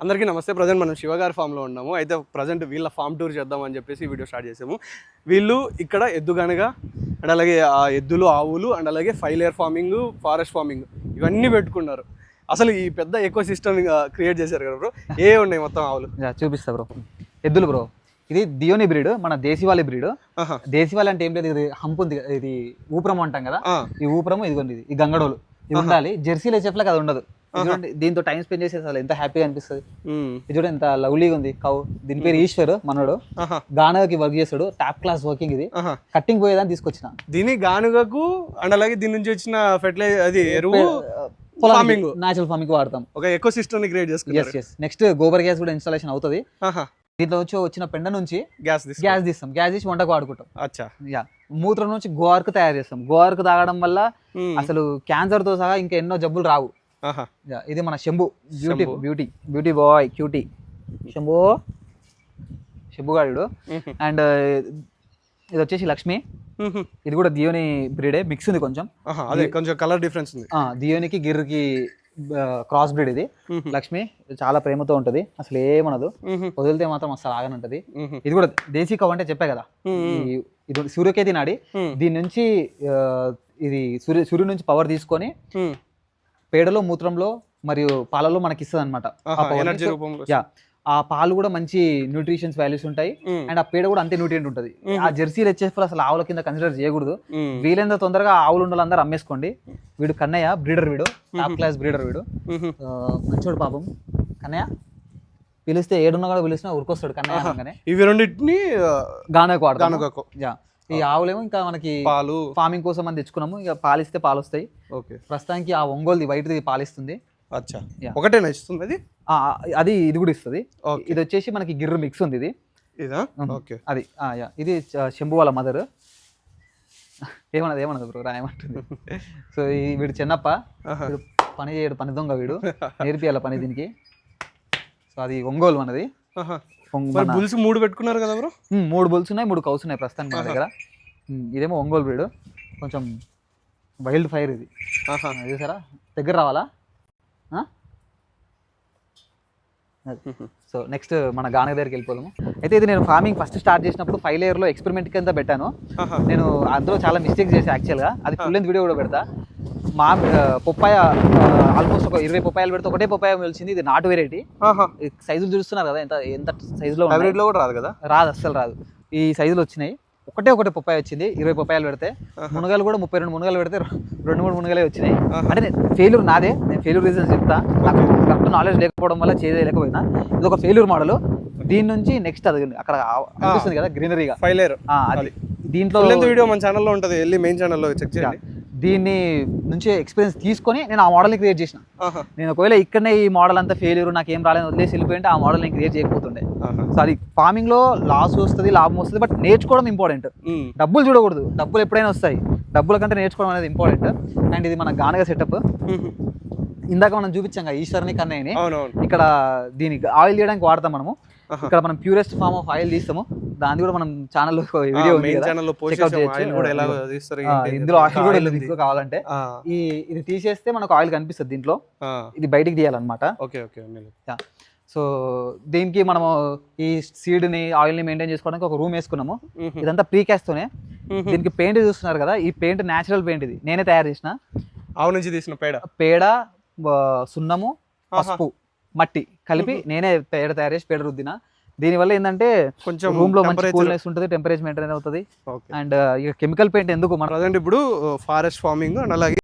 అందరికీ నమస్తే. ప్రజెంట్ మనం శివగారి ఫామ్లో ఉన్నాము. అయితే ప్రజెంట్ వీళ్ళ ఫామ్ టూర్ చేద్దామని చెప్పేసి వీడియో స్టార్ట్ చేసాము. వీళ్ళు ఇక్కడ ఎద్దుగనగా అండ్ అలాగే ఆ ఎద్దులు, ఆవులు అండ్ అలాగే 5 లేయర్ ఫార్మింగ్, ఫారెస్ట్ ఫార్మింగ్ ఇవన్నీ పెట్టుకున్నారు. అసలు ఈ పెద్ద ఎకో సిస్టమ్ క్రియేట్ చేశారు కదా బ్రో. ఏ ఉన్నాయి మొత్తం ఆవులు? చూపిస్తా బ్రో. ఎద్దులు బ్రో, ఇది దియోని బ్రీడ్, మన దేశీవాలి బ్రీడ్. దేశీవాలి అంటే ఏం లేదు, ఇది హంప్ ఉంది, ఇది ఊపురం అంటాం కదా, ఈ ఊపురము ఇదిగోండి, ఇది గంగడోలు, ఇది ఉండాలి. జెర్సీలో చెప్పలేక అది ఉండదు. చూడండి, దీంతో టైం స్పెండ్ చేసేది అసలు ఎంత హ్యాపీగా అనిపిస్తుంది. ఇది చూడండి ఎంత లవ్లీగా ఉంది కౌ. దీని పేరు ఈశ్వర్, మనోడు గానుగకి వర్క్ చేస్తాడు, టాప్ క్లాస్ వర్కింగ్. ఇది కట్టింగ్ పోయేదాన్ని తీసుకొచ్చిన దీని గానుగకు అండ్ అలాగే దీని నుంచి వచ్చిన ఫెర్టిలైజర్, అది ఎరువు ఫార్మింగ్, న్యాచురల్ ఫార్మింగ్ వాడతాం. ఒక ఎకో సిస్టమ్ ని క్రియేట్ చేసుకుంటాం. నెక్స్ట్ గోబర్ గ్యాస్ కూడా ఇన్స్టాలేషన్ అవుతుంది. దీంట్లో వచ్చిన పెండ నుంచి గ్యాస్ తీస్తాం. గ్యాస్ తీసి వంటకు వాడుకుంటాం. మూత్రం నుంచి గోవర్క్ తయారు చేస్తాం. గోవర్క్ తాగడం వల్ల అసలు క్యాన్సర్ తో సహా ఇంకా ఎన్నో జబ్బులు రావు. ఇది మన శంభు, బ్యూటీ బాయ్, క్యూటీ శంభుగాడు. అండ్ ఇది వచ్చేసి లక్ష్మి, ఇది కూడా దియోని బ్రీడే, మిక్స్ ఉంది కొంచెం, కొంచెం కలర్ డిఫరెన్స్ ఉంది. దియోనికి గిర్కి క్రాస్ బ్రీడ్. ఇది లక్ష్మి చాలా ప్రేమతో ఉంటది, అసలు ఏమనదు, వదిలితే మాత్రం అసలు ఆగనంటది. ఇది కూడా దేశీ కవ్ అంటే చెప్పే కదా, ఇది సూర్యకేతి నాడి. దీని నుంచి ఇది సూర్యుడి నుంచి పవర్ తీసుకొని పేడలో, మూత్రంలో మరియు పాలలో మనకి ఇస్తుంది అనమాట. ఆ పాలు కూడా మంచి న్యూట్రిషన్స్ వాల్యూస్ ఉంటాయి, అండ్ ఆ పేడ కూడా అంతే న్యూట్రియంట్ ఉంటుంది. ఆ జెర్సీ హెచ్ఎఫ్ అసలు ఆవుల కింద కన్సిడర్ చేయకూడదు. వీలైనంత తొందరగా ఆవులు ఉండాలందరూ అమ్మేసుకోండి. వీడు కన్నయ్య బ్రీడర్, వీడు టాప్ క్లాస్ బ్రీడర్. వీడు మంచోడు పాపం. కన్నయ్య పిలిస్తే ఏడున్నా కూడా పిలిచినా ఉరికొస్తాడు కన్నయ్య. ఇవి రెండింటిని గానకు వాడతాను. ఈ ఆవులేమో ఇంకా మనకి పాలు ఫార్మింగ్ కోసం అని తెచ్చుకున్నాము. ఇక పాలిస్తే పాలు వస్తాయి. ప్రస్తుతానికి ఆ ఒంగోలుది వైట్ది పాలిస్తుంది. ఒకటే నచ్చుతుంది అది. అది ఇది కూడా ఇస్తుంది. ఇది వచ్చేసి మనకి గిర్ర మిక్స్ ఉంది. ఇది అది ఇది శంభు వాళ్ళ మదర్. ఏమన్నది బ్రో, రాయమంటుంది. సో వీడు చిన్నప్ప, పని చేయడు, పని దొంగ వీడు, నేర్పియాల పని దీనికి. సో అది ఒంగోలు మనది. బుల్స్ 3 పెట్టుకున్నారు కదా బ్రో? 3 బుల్స్ ఉన్నాయి, 3 కౌస్ ఉన్నాయి ప్రస్తుతానికి మన దగ్గర. ఇదేమో ఒంగోలు బ్రీడ్, కొంచెం వైల్డ్ ఫైర్ ఇది. చూసారా, దగ్గర రావాలా? సో నెక్స్ట్ మన గానగ దగ్గరికి వెళ్ళిపోదాము. అయితే ఇది నేను ఫార్మింగ్ ఫస్ట్ స్టార్ట్ చేసినప్పుడు 5 లేయర్లో ఎక్స్పెరిమెంట్ కింద పెట్టాను. నేను అందులో చాలా మిస్టేక్స్ చేశాను యాక్చువల్గా. అది ఫుల్ లెంత్ వీడియో కూడా పెడతా. మా పొప్పాయ ఆల్మోస్ట్ ఒక 20 పొప్పాయలు పెడితే ఒకటే పొప్పాయ వచ్చింది. ఇది నాటు వెరైటీ. సైజులు చూస్తున్నారు కదా, ఎంత సైజులో కూడా రాదు కదా, రాదు, అస్సలు రాదు. ఈ సైజులు వచ్చినాయి. ఒకటే పొప్పాయ వచ్చింది. 20 పొప్పాయలు పెడితే, మునగలు కూడా 32 మునగలు పెడితే 2-3 మునగలే వచ్చినాయి. అంటే ఫెయిల్యూర్ నాదే, నేను ఫెయిల్యూర్ రీజన్స్ చెప్తా. నాకు కరెక్ట్ నాలెడ్జ్ లేకపోవడం వల్ల చేయలేకపోయినా ఇది ఒక ఫెయిల్యూర్ మోడల్. దీని నుంచి నెక్స్ట్ అది అక్కడ అనిపిస్తుంది కదా గ్రీనరీగా 5 లేయర్, అది దీంట్లో వీడియో మన ఛానల్లో ఉంటుంది, వెళ్ళి మెయిన్ ఛానల్లో చెక్ చేయండి. దీన్ని నుంచి ఎక్స్పీరియన్స్ తీసుకొని నేను ఆ మోడల్ని క్రియేట్ చేసిన. నేను ఒకవేళ ఇక్కడనే ఈ మోడల్ అంతా ఫెయిల్యూర్, నాకు ఏం రాలేదు వదిలేసి వెళ్ళిపోయింటే ఆ మోడల్ నేను క్రియేట్ చేయకపోతుండే. సో అది ఫార్మింగ్ లో లాస్ వస్తుంది, లాభం వస్తుంది, బట్ నేర్చుకోవడం ఇంపార్టెంట్. డబ్బులు చూడకూడదు, డబ్బులు ఎప్పుడైనా వస్తాయి, డబ్బుల కంటే నేర్చుకోవడం అనేది ఇంపార్టెంట్. అండ్ ఇది మన గానగ సెటప్. ఇందాక మనం చూపించాం కదా ఈశ్వర్ని, కన్నయ్యని. ఇక్కడ దీనికి ఆయిల్ తీయడానికి వాడతాం మనము. ఇక్కడ మనం ప్యూరెస్ట్ ఫార్మ్ ఆఫ్ ఆయిల్ తీస్తాము. దాన్ని కూడా మనం ఛానల్లో వీడియో ఉంది కదా, చెక్అవుట్ చేయొచ్చు. ఇందులో ఆయిల్ కూడా మీకు కావాలంటే ఇది తీసేస్తే మనకు ఆయిల్ కనిపిస్తుంది దీంట్లో. ఇది బయటికి తీయాలన్నమాట. సో దీనికి మనము ఈ సీడ్ ని, ఆయిల్ ని మెయింటైన్ చేసుకోవడానికి ఒక రూమ్ వేసుకున్నాము. ఇదంతా ప్రీకాస్ట్ తోనే. దీనికి పెయింట్ చూస్తున్నారు కదా, ఈ పెయింట్ న్యాచురల్ పెయింట్. ఇది నేనే తయారు చేసిన, ఆవు నుంచి తీసిన పేడ, సున్నము, పసుపు, మట్టి కలిపి నేనే పేడ తయారు చేసి పేడ రుద్దిన. దీనివల్ల ఏంటంటే కొంచెం రూమ్ లో మంచి కూల్నెస్ ఉంటుంది, టెంపరేచర్ మెయింటైన్ అవుతుంది. అండ్ ఇక కెమికల్ పెయింట్ ఎందుకు, మన ప్రజెంట్ ఇప్పుడు ఫారెస్ట్ ఫార్మింగ్ అండ్ అలాగే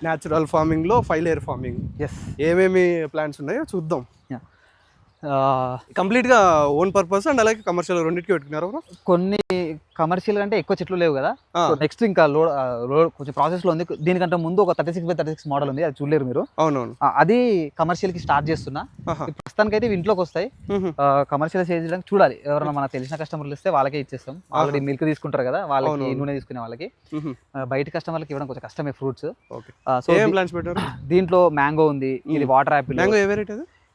న్యాచురల్ ఫార్మింగ్ లో 5 లేయర్ ఫార్మింగ్ ఏమేమి ప్లాంట్స్ ఉన్నాయో చూద్దాం. కంప్లీట్ గా ఓన్ పర్పస్ అండ్ అలాగే కమర్షియల్ రెండింటికి పెట్టుకున్నారు. కొన్ని కమర్షియల్ అంటే ఎక్కువ చెట్లు లేవు కదా, నెక్స్ట్ ఇంకా లోడ్ కొంచెం ప్రాసెస్ లో ఉంది. దీనికంటే ముందు ఒక 36x36 మోడల్ ఉంది, అది చూడలేరు మీరు. అవునవును, అది కమర్షియల్ కి స్టార్ట్ చేస్తున్నా. ప్రస్తుతానికి అయితే ఇంట్లోకి వస్తాయి. కమర్షియల్ సేల్ చేయడానికి చూడాలి, ఎవరైనా మనకు తెలిసిన కస్టమర్లు ఇస్తే వాళ్ళకే ఇచ్చేస్తాం. ఆల్రెడీ మిల్క్ తీసుకుంటారు కదా, వాళ్ళకి నూనె తీసుకునే వాళ్ళకి. బయట కస్టమర్లకి ఇవ్వడం కొంచెం కష్టమే ఫ్రూట్స్. దీంట్లో మ్యాంగో ఉంది, ఇది వాటర్ యాపిల్.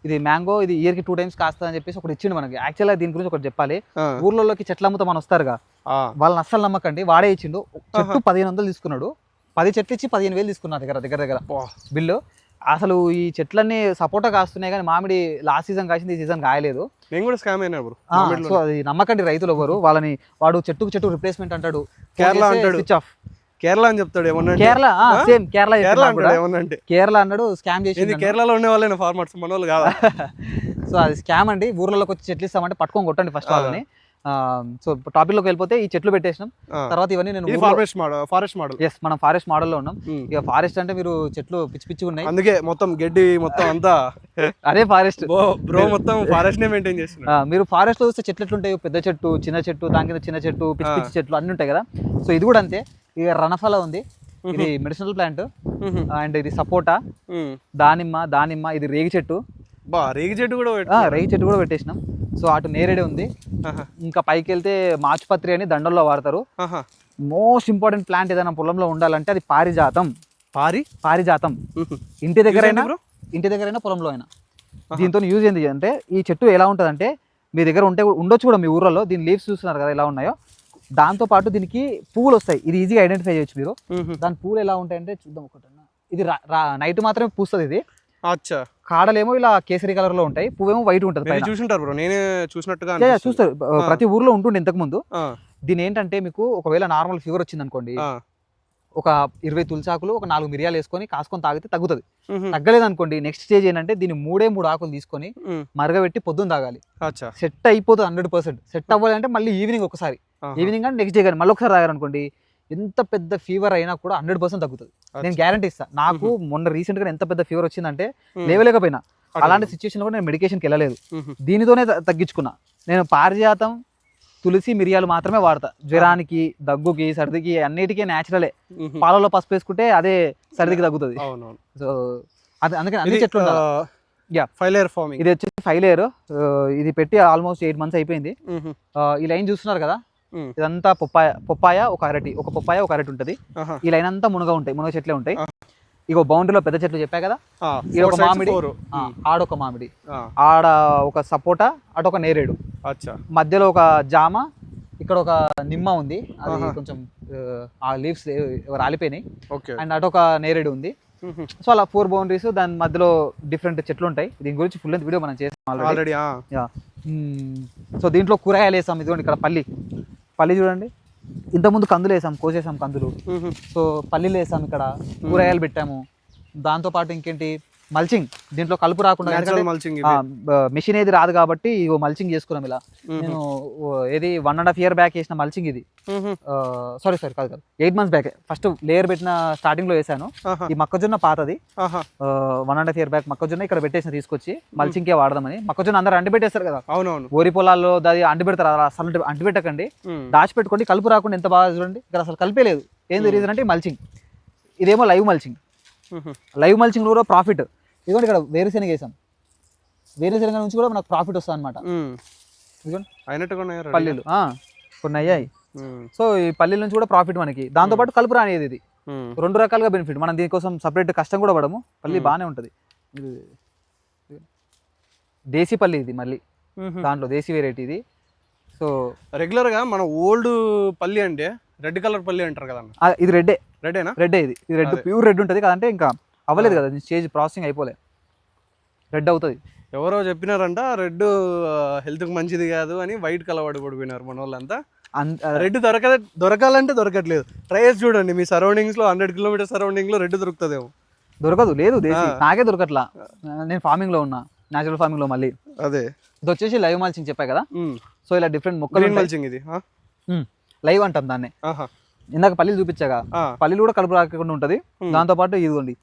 ఇది మ్యాంగో, ఇది ఇయర్ కి 2 times కాస్తా అని చెప్పేసి ఒకటి ఇచ్చిండు మనకి. యాక్చువల్గా దీని గురించి ఒకటి చెప్పాలి. ఊర్లలోకి చెట్లు అమ్ముతా మనం వస్తారుగా, వాళ్ళని అస్సలు నమ్మకండి. వాడే ఇచ్చిండు. చెట్టు 1500 తీసుకున్నాడు. 10 చెట్లు ఇచ్చి 15,000 తీసుకున్నా దగ్గర బిల్లు. అసలు ఈ చెట్లన్నీ సపోటా కాస్తున్నాయి కానీ మామిడి లాస్ట్ సీజన్ కాసింది ఈ సీజన్ కాయలేదు. నేను కూడా స్కామ్ అయినా బ్రో. సో అది నమ్మకండి రైతులు ఎవరు వాళ్ళని. వాడు చెట్టుకు చెట్టు రిప్లేస్మెంట్ అంటాడు, కేరళ అంటాడు, స్విచ్ ఆఫ్. కేరళ అని చెప్తాడు ఏమన్నా. కేరళ సేమ్ కేరళ ఏమన్నా అంటే కేరళ అన్నాడు, స్కామ్ చేసి. కేరళలో ఉండే వాళ్ళైనా ఫార్మర్స్ మన వాళ్ళు కాదా? సో అది స్కామ్ అండి. ఊర్లలోకి వచ్చి చెట్లు ఇస్తామంటే పట్టుకొని కొట్టండి ఫస్ట్ వాళ్ళని. సో టాపిక్ లోకి వెళ్ళిపోతే ఈ చెట్లు పెట్టేసినాం తర్వాత ఇవన్నీ నేను ఫారెస్ట్ మోడల్. ఎస్ మనం ఫారెస్ట్ మోడల్లో ఉన్నాం. ఇక ఫారెస్ట్ అంటే మీరు చెట్లు పిచ్చి పిచ్చి ఉన్నాయి, అందుకే మొత్తం గడ్డి మొత్తం అంతా అదే ఫారెస్ట్ బ్రో. మొత్తం ఫారెస్ట్ నే మెయింటైన్ చేస్తున్నారు. మీరు ఫారెస్ట్ లో చూస్తే చెట్లు ఎట్లుంటాయి, పెద్ద చెట్టు, చిన్న చెట్టు, దాని కింద చిన్న చెట్టు, పిచ్చి పిచ్చి చెట్లు అన్ని ఉంటాయి కదా. సో ఇది కూడా అంతే. ఇక రణఫల ఉంది, ఇది మెడిసినల్ ప్లాంట్. అండ్ ఇది సపోటా, దానిమ్మ, ఇది రేగి చెట్టు. రేగి చెట్టు కూడా పెట్టేసినాం. సో అటు నేరేడే ఉంది. ఇంకా పైకి వెళ్తే మాచుపత్రి అని దండల్లో వాడతారు. మోస్ట్ ఇంపార్టెంట్ ప్లాంట్ ఏదైనా పొలంలో ఉండాలంటే అది పారిజాతం. పారిజాతం ఇంటి దగ్గరైనా పొలంలో అయినా. దీంతో యూజ్ ఏంది అంటే ఈ చెట్టు ఎలా ఉంటుంది అంటే మీ దగ్గర ఉండొచ్చు కూడా మీ ఊర్లలో. దీని లీవ్స్ చూస్తున్నారు కదా ఎలా ఉన్నాయో. దాంతో పాటు దీనికి పువ్వులు వస్తాయి. ఇది ఈజీగా ఐడెంటిఫై చేయొచ్చు మీరు. దాని పువ్వులు ఎలా ఉంటాయంటే చూద్దాం ఒకటి. ఇది నైట్ మాత్రమే పూస్తుంది. ఇది కాడలేమో ఇలా కేసరి కలర్ లో ఉంటాయి, పువ్వేమో వైట్ ఉంటుంది. చూసుంటారు బ్రో, నేనే చూసినట్టుగా చూస్తారు. ప్రతి ఊర్లో ఉంటుండే ఇంతకు ముందు. దీని ఏంటంటే మీకు ఒకవేళ నార్మల్ ఫీవర్ వచ్చింది అనుకోండి, ఒక 20 తులసాకులు, ఒక 4 మిరియాలు వేసుకొని కాసుకొని తాగితే తగ్గుతుంది. తగ్గలేదు అనుకోండి, నెక్స్ట్ స్టేజ్ ఏంటంటే దీన్ని 3 ఆకులు తీసుకొని మరగబెట్టి పొద్దున్న తాగాలి. సెట్ అయిపోతుంది 100%. సెట్ అవ్వాలంటే మళ్ళీ ఈవినింగ్ ఒకసారి, ఈవినింగ్ అంటే నెక్స్ట్ డే కానీ మళ్ళీ ఒకసారి తాగారనుకోండి, ఎంత పెద్ద ఫీవర్ అయినా కూడా 100% తగ్గుతుంది. నేను గ్యారంటీ ఇస్తాను. నాకు మొన్న రీసెంట్ గా ఎంత పెద్ద ఫీవర్ వచ్చిందంటే లేవలేకపోయినా. అలాంటి సిచ్యువేషన్ కూడా నేను మెడికేషన్కి వెళ్ళలేదు. దీనితోనే తగ్గించుకున్నా. నేను పారిజాతం, తులసి, మిరియాలు మాత్రమే వాడతా. జ్వరానికి, దగ్గుకి, సర్దికి అన్నిటికీ న్యాచురలే. పాలలో పసుపు వేసుకుంటే అదే సర్దికి తగ్గుతుంది. సో అందుకని అన్ని చెట్లు ఇది వచ్చేసి 5 లేయర్. ఇది పెట్టి ఆల్మోస్ట్ 8 months అయిపోయింది. ఈ లైన్ చూస్తున్నారు కదా, ఇదంతా పప్పాయ ఒక అరటి ఉంటుంది. ఈ లైన్ అంతా మునగ చెట్లే ఉంటాయి. ఇగో బౌండరీలో పెద్ద చెట్లు చెప్పా కదా, ఒక మామిడి, ఆడొక మామిడి, ఆడ ఒక సపోటా, అటొక నేరేడు, మధ్యలో ఒక జామ, ఇక్కడ ఒక నిమ్మ ఉంది. అది కొంచెం ఆ లీవ్స్ రాలిపోయినాయి. అండ్ అటొక నేరేడు ఉంది. సో అలా 4 బౌండరీస్, దాని మధ్యలో డిఫరెంట్ చెట్లు ఉంటాయి. దీని గురించి ఫుల్ వీడియో మనం చేసాం ఆల్రెడీ. సో దీంట్లో కూరగాయలు వేసాం. ఇదిగోండి ఇక్కడ పల్లి చూడండి. ఇంతకుముందు కందులు వేసాం, కోసేసాం కందులు. సో పల్లీలు వేసాం, ఇక్కడ కూరగాయలు పెట్టాము. దాంతోపాటు ఇంకేంటి మల్చింగ్, దీంట్లో కలుపు రాకుండా మెషిన్ ఏది రాదు కాబట్టి మల్చింగ్ చేసుకున్నాం ఇలా. నేను ఏది 1.5 year బ్యాక్ వేసిన మల్చింగ్ ఇది. సారీ కాదు 8 months బ్యాక్ ఫస్ట్ లేయర్ పెట్టిన స్టార్టింగ్ లో వేసాను. ఈ మొక్కజొన్న పాతది, 1.5 year బ్యాక్ మొక్కజొన్న ఇక్కడ పెట్టేసిన తీసుకొచ్చి మల్చింగ్ కే వాడదామని. మొక్కజొన్న అందరూ అంటి పెట్టేస్తారు కదా, ఓరి పొలాల్లో దాది అంటి పెడతారు. అసలు అంటి పెట్టకండి, దాచిపెట్టుకోండి. కలుపు రాకుండా ఎంత బాగా చూడండి. ఇక్కడ అసలు కలిపే లేదు. ఏంది రీజన్ అంటే మల్చింగ్. ఇదేమో లైవ్ మల్చింగ్. లైవ్ మల్చింగ్ కూడా ప్రాఫిట్. ఇదిగోండి ఇక్కడ వేరుశెనగ వేసాం. వేరుశెనగ నుంచి కూడా మనకు ప్రాఫిట్ వస్తుంది అనమాట. పల్లీలు కొన్ని అయ్యాయి. సో ఈ పల్లీల నుంచి కూడా ప్రాఫిట్ మనకి. దాంతోపాటు కలుపు రానిది. ఇది 2 రకాలుగా బెనిఫిట్. మనం దీనికోసం సపరేట్ కష్టం కూడా పడము. పల్లి బాగానే ఉంటుంది. దేశీ పల్లి ఇది, మళ్ళీ దాంట్లో దేశీ వెరైటీ ఇది. సో రెగ్యులర్గా మన ఓల్డ్ పల్లి అంటే రెడ్ కలర్ పల్లి అంటారు కదా, ఇది రెడ్డే. ఇది రెడ్, ప్యూర్ రెడ్ ఉంటుంది కదంటే ఇంకా అవ్వలేదు కదా, స్టేజ్ ప్రాసెసింగ్ అయిపోలే, రెడ్ అవుతుంది. ఎవరో చెప్పినారంట రెడ్ హెల్త్కి మంచిది కాదు అని, వైట్ కలర్ పడిపోయినారు మన వాళ్ళంతా. రెడ్ దొరకాలంటే దొరకట్లేదు. ట్రై చేసి చూడండి మీ సరౌండింగ్స్ లో, 100 kilometers సరౌండింగ్ లో రెడ్ దొరుకుతుందేమో. దొరకదు, లేదు నాకే దొరకట్లా. నేను ఫార్మింగ్ లో ఉన్నా, న్యాచురల్ ఫార్మింగ్ లో. మళ్ళీ అదే ఇది వచ్చేసి లైవ్ మల్చింగ్ చెప్పా కదా. సో ఇలా డిఫరెంట్ మొక్కలు మల్చింగ్, ఇది లైవ్ అంటాం దాన్ని. ఇందాక పల్లీలు చూపించాగా, పల్లీలు కూడా కలుపు రాకుండా ఉంటది. దాంతో పాటు ఇదిగోండి,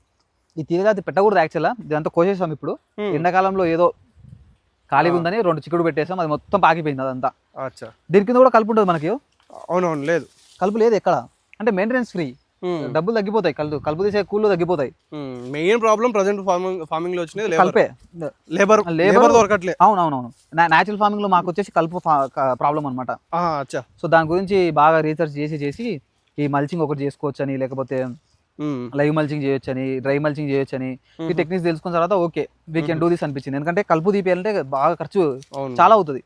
ఈ తీగజాతి పెట్టకూడదు యాక్చువల్గా. ఇదంతా కోసేసాం ఇప్పుడు. ఎండాకాలంలో ఏదో ఖాళీగా ఉందని 2 చిక్కుడు పెట్టేసాం, అది మొత్తం పాకిపోయింది అదంతా. దీని కింద కూడా కలుపు ఉంటుంది మనకి. అవునవును, లేదు కలుపు లేదు ఎక్కడ. అంటే మెయింటెనెన్స్ ఫ్రీ, డబ్బులు తగ్గిపోతాయి. కలుపు తీసే కూళ్ళు తగ్గిపోతాయి. మెయిన్ ప్రాబ్లం ప్రజెంట్ ఫార్మింగ్ లో వచ్చినది కల్పే, లేబర్ దొరకట్లేదు. అవునవునవును. న్యాచురల్ ఫార్మింగ్ లో మాకు వచ్చేసి కలుపు ప్రాబ్లం అనమాట. సో దాని గురించి బాగా రీసెర్చ్ చేసి ఈ మల్చింగ్ ఒకటి చేసుకోవచ్చు అని, లేకపోతే లైవ్ మల్చింగ్ చేయొచ్చని, డ్రై మల్చింగ్ చేయొచ్చని ఈ టెక్నిక్స్ తెలుసుకున్న తర్వాత okay we can do this అనిపించింది. ఎందుకంటే కలుపు తీపియాలంటే బాగా ఖర్చు చాలా అవుతుంది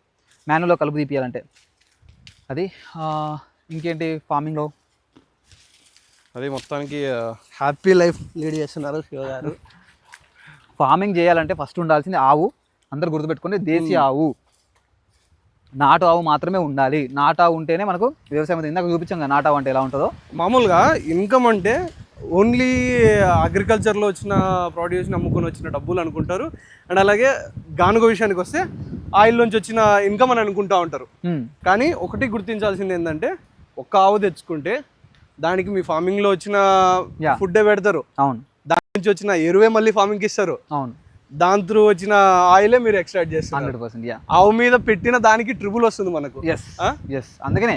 మాన్యువల్లో కలుపు తీపియాలంటే. అది ఇంకేంటి ఫార్మింగ్లో అది మొత్తానికి హ్యాపీ లైఫ్ లీడ్ చేస్తున్నారు శివ గారు. ఫార్మింగ్ చేయాలంటే ఫస్ట్ ఉండాల్సింది ఆవు. అందరు గుర్తుపెట్టుకోండి, దేశీ ఆవు, నాటు ఆవు మాత్రమే ఉండాలి. నాటు ఆవు ఉంటేనే మనకు వ్యవసాయం అయితే ఇందాక చూపించాం కదా నాటు ఆవు అంటే ఎలా ఉంటుందో. మామూలుగా ఇన్కమ్ అంటే ఓన్లీ అగ్రికల్చర్లో వచ్చిన ప్రొడ్యూస్ని అమ్ముకొని వచ్చిన డబ్బులు అనుకుంటారు. అండ్ అలాగే గానుగ విషయానికి వస్తే ఆయిల్ నుంచి వచ్చిన ఇన్కమ్ అని అనుకుంటా ఉంటారు. కానీ ఒకటి గుర్తించాల్సింది ఏంటంటే, ఒక్క ఆవు తెచ్చుకుంటే దానికి మీ ఫార్మింగ్లో వచ్చిన ఫుడ్డే పెడతారు. అవును. దాని నుంచి వచ్చిన ఎరువే మళ్ళీ ఫార్మింగ్కి ఇస్తారు. అవును. దాని త్రూ వచ్చిన ఆయిలే మీరు ఎక్స్ట్రాక్ట్ చేస్తారు. 100%. ఆవు మీద పెట్టిన దానికి ట్రిబుల్ వస్తుంది మనకు. అందుకనే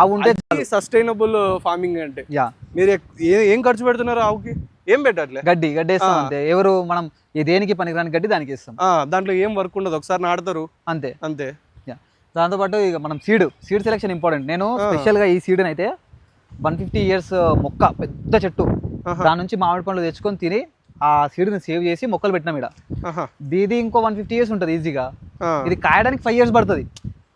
ఆవు ఉంటే సస్టైనబుల్ ఫార్మింగ్ అంటే. మీరు ఏం ఖర్చు పెడుతున్నారు ఆవుకి? ఏం పెట్టట్లే, గడ్డి వేస్తాం అంతే. ఎవరు మనం దేనికి పనికిరాని గడ్డి దానికి ఇస్తాం. దాంట్లో ఏం వర్క్ ఉండదు, ఒకసారి నాటుతారు అంతే అంతే. దాంతోపాటు ఇక మనం సీడ్ సెలెక్షన్ ఇంపార్టెంట్. నేను స్పెషల్గా ఈ సీడ్ని అయితే 150 years మొక్క, పెద్ద చెట్టు, దాని నుంచి మామిడి పండ్లు తెచ్చుకొని తిని ఆ సీడ్ని సేవ్ చేసి మొక్కలు పెట్టినాం ఇక్కడ. ఇది ఇంకో 150 years ఉంటుంది ఈజీగా. ఇది కాయడానికి 5 years పడుతుంది.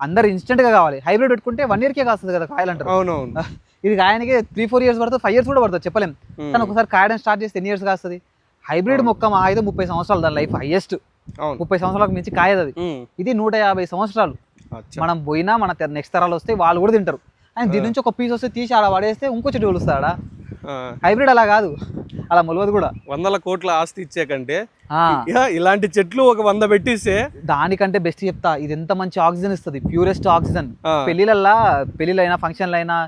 అందరు ఇన్స్టెంట్గా కావాలి. హైబ్రిడ్ పెట్టుకుంటే 1 year కాస్తుంది కదా కాయలు అంటారు. అవునవును. ఇది కాయనికి 3-4 years పడుతుంది, 5 years కూడా పడుతుంది, చెప్పలేం. కానీ ఒకసారి కాయడం స్టార్ట్ చేస్తే 10 years కాస్తుంది. హైబ్రిడ్ మొక్క మా అయితే 30 సంవత్సరాలు దాని లైఫ్ హైయెస్ట్. 30 సంవత్సరాలకు మించి కాయదు అది. ఇది 150 సంవత్సరాలు. మనం పోయినా మన నెక్స్ట్ తరాలు వస్తే వాళ్ళు కూడా తింటారు. అండ్ దీని నుంచి ఒక పీస్ వస్తే తీసి ఆడ పడేస్తే ఇంకో చెట్టు కొలుస్తాడా. హైబ్రిడ్ అలా కాదు, అలా మొలవదు కూడా. 100 కోట్ల ఆస్తి ఇచ్చే కంటే ఇలాంటి చెట్లు ఒక 100 పెట్టిస్తే దానికంటే బెస్ట్ చెప్తా. ఇది ఎంత మంచి ఆక్సిజన్ ఇస్తుంది, ప్యూరెస్ట్ ఆక్సిజన్. పెళ్లిలైనా ఫంక్షన్లైనా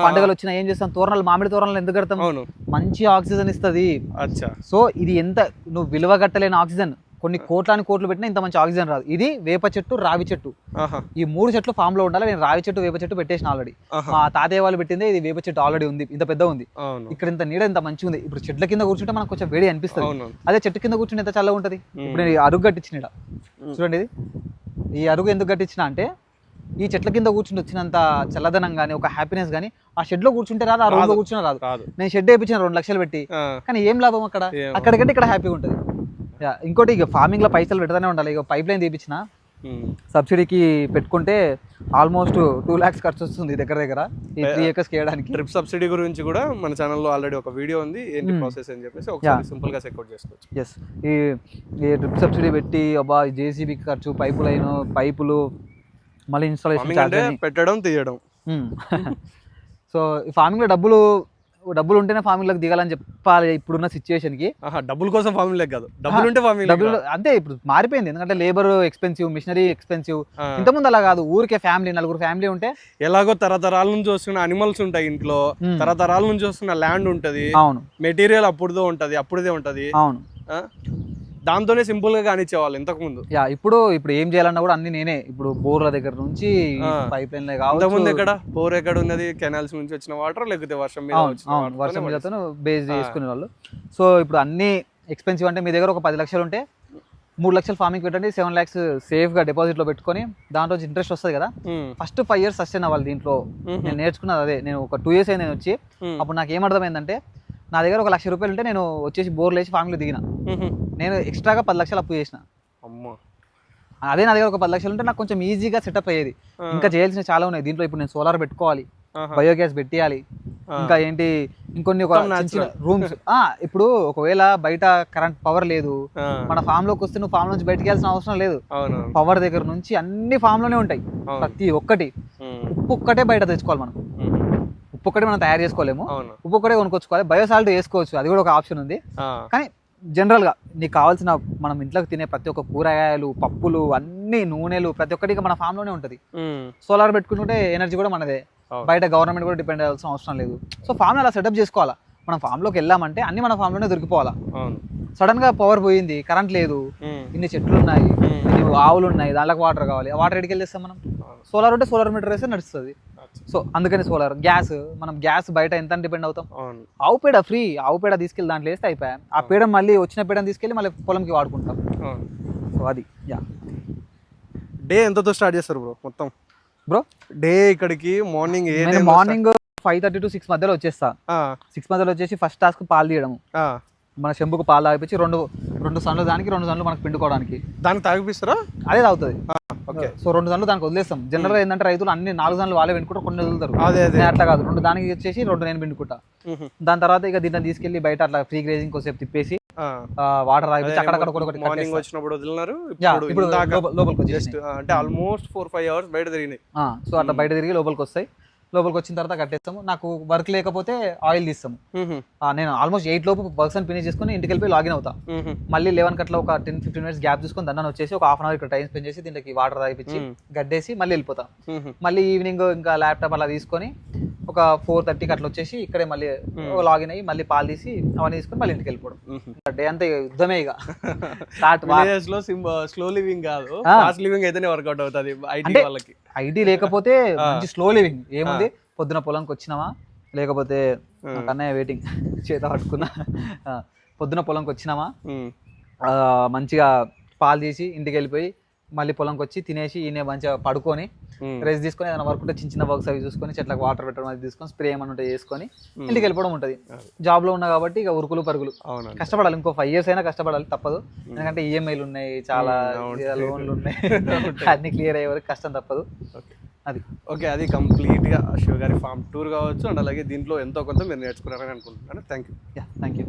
పండుగలు వచ్చినా ఏం చేస్తాం, తోరణాలు, మామిడి తోరణాలు ఎందుకు కడతాం? మంచి ఆక్సిజన్ ఇస్తుంది. సో ఇది ఎంత నువ్వు విలువగట్టలేని ఆక్సిజన్. కొన్ని కోట్లు పెట్టినా ఇంత మంచి ఆక్సిజన్ రాదు. ఇది వేప చెట్టు, రావి చెట్టు, ఈ 3 చెట్లు ఫామ్ లో ఉండాలి. నేను రావి చెట్టు, వేప చెట్టు పెట్టేసిన ఆల్రెడీ. మా తాతయ్య వాళ్ళు పెట్టిందే ఇది. వేప చెట్టు ఆల్రెడీ ఉంది, ఇంత పెద్ద ఉంది. ఇక్కడ ఇంత నీడ, ఇంత మంచిగా ఉంది. ఇప్పుడు చెట్ల కింద కూర్చుంటే మనకు కొంచెం వేడి అనిపిస్తుంది. అదే చెట్టు కింద కూర్చుంటే ఎంత చల్లగా ఉంటుంది. ఇప్పుడు నేను అరుగు కట్టించిన చూడండి. ఇది ఈ అరుగు ఎందుకు కట్టించిన అంటే, ఈ చెట్ల కింద కూర్చుంటే వచ్చినంత చల్లదనం కానీ, ఒక హ్యాపీనెస్ కానీ ఆ షెడ్ లో కూర్చుంటే రాదు, ఆ రూమ్ లో కూర్చున్నా రాదు. నేను షెడ్ వేయించిన 2 లక్షలు పెట్టి, కానీ ఏం లాభం అక్కడికంటే ఇక్కడ హ్యాపీగా ఉంటుంది. ఇంకోటి ఇక ఫార్మింగ్ లో పైసలు పెడతానే ఉండాలి. ఇక పైప్ లైన్ తీపించిన సబ్సిడీకి పెట్టుకుంటే ఆల్మోస్ట్ 2 lakhs ఖర్చు వస్తుంది దగ్గర ఈ 3 acres చేయడానికి. డ్రిప్ సబ్సిడీ గురించి కూడా మన ఛానల్లో ఆల్రెడీ ఒక వీడియో ఉంది, ఏంటి ప్రాసెస్ అని చెప్పేసి ఒకసారి సింపుల్ గా చెక్అవుట్ చేసుకోవచ్చు. ఈ డ్రిప్ సబ్సిడీ పెట్టి అబ్బా జేసీబీ ఖర్చు, పైపులు, మళ్ళీ ఇన్స్టాలేషన్ పెట్టడం తీయడం. సో ఈ ఫార్మింగ్ లో డబ్బులు ఉంటేనే ఫార్మింగ్ లోకి దిగాలని చెప్పాలి ఇప్పుడున్న సిచ్యువేషన్ కి. డబ్బుల కోసం ఫార్మింగ్ లేక కాదు, డబ్బులు ఉంటే ఫార్మింగ్ అంతే. ఇప్పుడు మారిపోయింది, ఎందుకంటే లేబర్ ఎక్స్పెన్సివ్, మిషనరీ ఎక్స్పెన్సివ్. ఇంతకుముందు అలా కాదు, ఊరికే ఫ్యామిలీ, 4 ఫ్యామిలీ ఉంటే ఎలాగో తరతరాల నుంచి వస్తున్న అనిమల్స్ ఉంటాయి ఇంట్లో, తరతరాల నుంచి వస్తున్న ల్యాండ్ ఉంటది. అవును. మెటీరియల్ అప్పుడుదే ఉంటది. అవును. దాంతోనే సింపుల్ గా కానిచ్చేవాళ్ళు ఇంతకు ముందు. ఇప్పుడు ఏం చేయాలన్నా కూడా అన్ని నేనే. ఇప్పుడు బోర్ల దగ్గర నుంచి పైప్ లైన్ కావచ్చు. ఎక్కడ బోర్ ఎక్కడ ఉన్నది, కెనాల్స్ నుంచి వచ్చిన వాటర్, లేకపోతే వర్షం మీద బేస్ చేసుకునే వాళ్ళు. సో ఇప్పుడు అన్ని ఎక్స్పెన్సివ్. అంటే మీ దగ్గర ఒక 10 లక్షలు ఉంటే 3 లక్షలు ఫార్మింగ్ పెట్టండి, 7 lakhs సేఫ్ గా డిపాజిట్ లో పెట్టుకొని దాంట్లో ఇంట్రెస్ట్ వస్తుంది కదా. ఫస్ట్ 5 years సస్టైన్ అవ్వాలి. దీంట్లో నేను నేర్చుకున్నది అదే. నేను ఒక 2 years అయింది వచ్చి. అప్పుడు నాకు ఏమర్థమైందంటే, నా దగ్గర ఒక 1,00,000 రూపాయలు ఉంటే నేను వచ్చేసి బోర్లు వేసి ఫార్మింగ్లో దిగిన. నేను ఎక్స్ట్రాగా 10 లక్షలు అప్పు చేసిన. అదే నా దగ్గర ఒక 10 లక్షలు ఉంటే నాకు కొంచెం ఈజీగా సెటప్ అయ్యేది. ఇంకా చేయాల్సిన చాలా ఉన్నాయి దీంట్లో. ఇప్పుడు నేను సోలార్ పెట్టుకోవాలి, బయోగ్యాస్ పెట్టేయాలి, ఇంకా ఏంటి ఇంకొన్ని రూమ్స్. ఇప్పుడు ఒకవేళ బయట కరెంట్ పవర్ లేదు, మన ఫామ్ లోకి వస్తే నువ్వు ఫామ్ నుంచి బయటకు వెళ్ళాల్సిన అవసరం లేదు. పవర్ దగ్గర నుంచి అన్ని ఫామ్ లోనే ఉంటాయి. ప్రతి ఒక్కటి. ఉప్పు ఒక్కటే బయట తెచ్చుకోవాలి మనం. ఉప్పు ఒక్కటే మనం తయారు చేసుకోలేము, ఉప్పు ఒక్కటే కొనుక్కొచ్చుకోవాలి. బయోసాల్ట్ వేసుకోవచ్చు, అది కూడా ఒక ఆప్షన్ ఉంది. కానీ జనరల్ గా నీకు కావాల్సిన మనం ఇంట్లోకి తినే ప్రతి ఒక్క కూరగాయలు, పప్పులు, అన్ని నూనెలు, ప్రతి ఒక్కటి మన ఫామ్ లోనే ఉంటది. సోలార్ పెట్టుకుంటే ఎనర్జీ కూడా మనదే, బయట గవర్నమెంట్ కూడా డిపెండ్ అవ్వాల్సిన అవసరం లేదు. సో ఫామ్ అలా సెటప్ చేసుకోవాలా. మనం ఫామ్ లోకి వెళ్ళామంటే అన్ని మన ఫామ్ లోనే దొరికిపోవాలా. సడన్ గా పవర్ పోయింది, కరెంట్ లేదు, ఇన్ని చెట్లు ఉన్నాయి, ఇన్ని ఆవులు ఉన్నాయి, దాంట్లోకి వాటర్ కావాలి. ఆ వాటర్ ఎడికి వెళ్ళేస్తాం మనం. సోలార్ ఉంటే సోలార్ మీటర్ వేస్తే నడుస్తుంది. సో అందుకని సోలార్. మనం గ్యాస్ బయట ఎంత డిపెండ్ అవుతాం. ఆవు పేడ ఫ్రీ, ఆవు పేడ తీసుకెళ్ళి దాంట్లో వేస్తే అయిపోయా. ఆ పేడ మళ్ళీ వచ్చిన పేడని తీసుకెళ్ళి మళ్ళీ పొలంకి వాడుకుంటాం. సో అది డే ఎంతతో స్టార్ట్ చేస్తారు బ్రో? డే ఇక్కడికి మార్నింగ్ 5:30 to 6 మధ్యలో వచ్చేస్తా. 6 మధ్యలో వచ్చేసి ఫస్ట్ టాస్క్ పాలు తీయడం. మన చెంబుకు పాలు తాగిపించి రెండు సన్లు దానికి, 2 సన్లు మనకు పిండుకోవడానికి. దానికి తాగిపిస్తారా? అదే తాగుతుంది. సో 2 సన్లు దానికి వదిలేస్తాం. జనరల్ గా ఏంటంటే రైతులు అన్ని 4 సన్లు వాళ్ళే పిండుకుంటారు, కొన్ని వదులుతారు. అట్లా కాదు, 2 దానికి వచ్చేసి 2 నేను పిండుకుంటా. దాని తర్వాత ఇక దీన్ని తీసుకెళ్లి బయట అట్లా ఫ్రీ గ్రేజింగ్ కోసేపు తిప్పేసి వాటర్ తాగిపించి అక్కడక్కడ ఒకటి మార్నింగ్ వచ్చినప్పుడు వదిలినారు, ఇప్పుడు లోపలికి వచ్చేసి జస్ట్ అంటే ఆల్మోస్ట్ 4-5 hours బయట తిరిగినాయి. సో అట్లా బయట తిరిగి లోపలికి వస్తాయి. లోపలికి వచ్చిన తర్వాత కట్టేస్తాము. నాకు వర్క్ లేకపోతే ఆయిల్ తీస్తాము. నేను ఆల్మోస్ట్ 8 లోపు వర్క్స్ అని ఫినిష్ చేసుకుని ఇంటికి వెళ్ళిపోయి లాగిన్ అవుతా. మళ్ళీ 11 కట్ల ఒక 10-15 minutes గ్యాప్ తీసుకొని దాన్ని వచ్చేసి ఒక హాఫ్ అన్ అవర్ ఇక్కడ టైం స్పెండ్ చేసి దీనికి వాటర్ తాగిపించి గడ్డేసి మళ్ళీ వెళ్ళిపోతా. మళ్ళీ ఈవినింగ్ ఇంకా ల్యాప్టాప్ అలా తీసుకొని ఒక 4:30కి అట్లా వచ్చేసి ఇక్కడే మళ్ళీ లాగిన్ అయ్యి మళ్ళీ పాలు తీసి అవన్నీ తీసుకొని మళ్ళీ ఇంటికి వెళ్ళిపోవడం. డే అంతా యుద్ధమే ఇక. స్టార్ట్ లో స్లో లివింగ్ కాదు, ఫాస్ట్ లివింగ్ అయితేనే వర్కౌట్ అవుతుంది ఐటీ వాళ్ళకి. ఐటీ లేకపోతే మంచి స్లో లివింగ్. ఏముంది, పొద్దున పొలంకి వచ్చినామా, లేకపోతే కన్నయ్య వెయిటింగ్ చేత పట్టుకున్నా, పొద్దున పొలంకి వచ్చినామా మంచిగా పాలు తీసి ఇంటికి వెళ్ళిపోయి మళ్ళీ పొలంకి వచ్చి తినేసి ఈయన మంచిగా పడుకొని రెస్ట్ తీసుకొని ఏదైనా వర్క్ ఉంటే చిన్న వర్క్స్ అవి చూసుకొని చెట్లకు వాటర్ పెట్టడం అది తీసుకొని స్ప్రే ఏమైనా ఉంటే చేసుకొని ఇంటికి వెళ్ళిపోవడం ఉంటుంది. జాబ్ లో ఉన్నా కాబట్టి ఇక ఉరుకులు పరుగులు కష్టపడాలి. ఇంకో 5 years అయినా కష్టపడాలి, తప్పదు. ఎందుకంటే ఈఎంఐలు ఉన్నాయి, చాలా లోన్లు ఉన్నాయి, అన్ని క్లియర్ అయ్యే వరకు కష్టం తప్పదు. అది ఓకే, అది కంప్లీట్గా శివ గారి ఫామ్ టూర్ కావచ్చు. అండ్ అలాగే దీంట్లో ఎంతో కొంత మీరు నేర్చుకున్నారని అనుకుంటున్నాను. Thank you.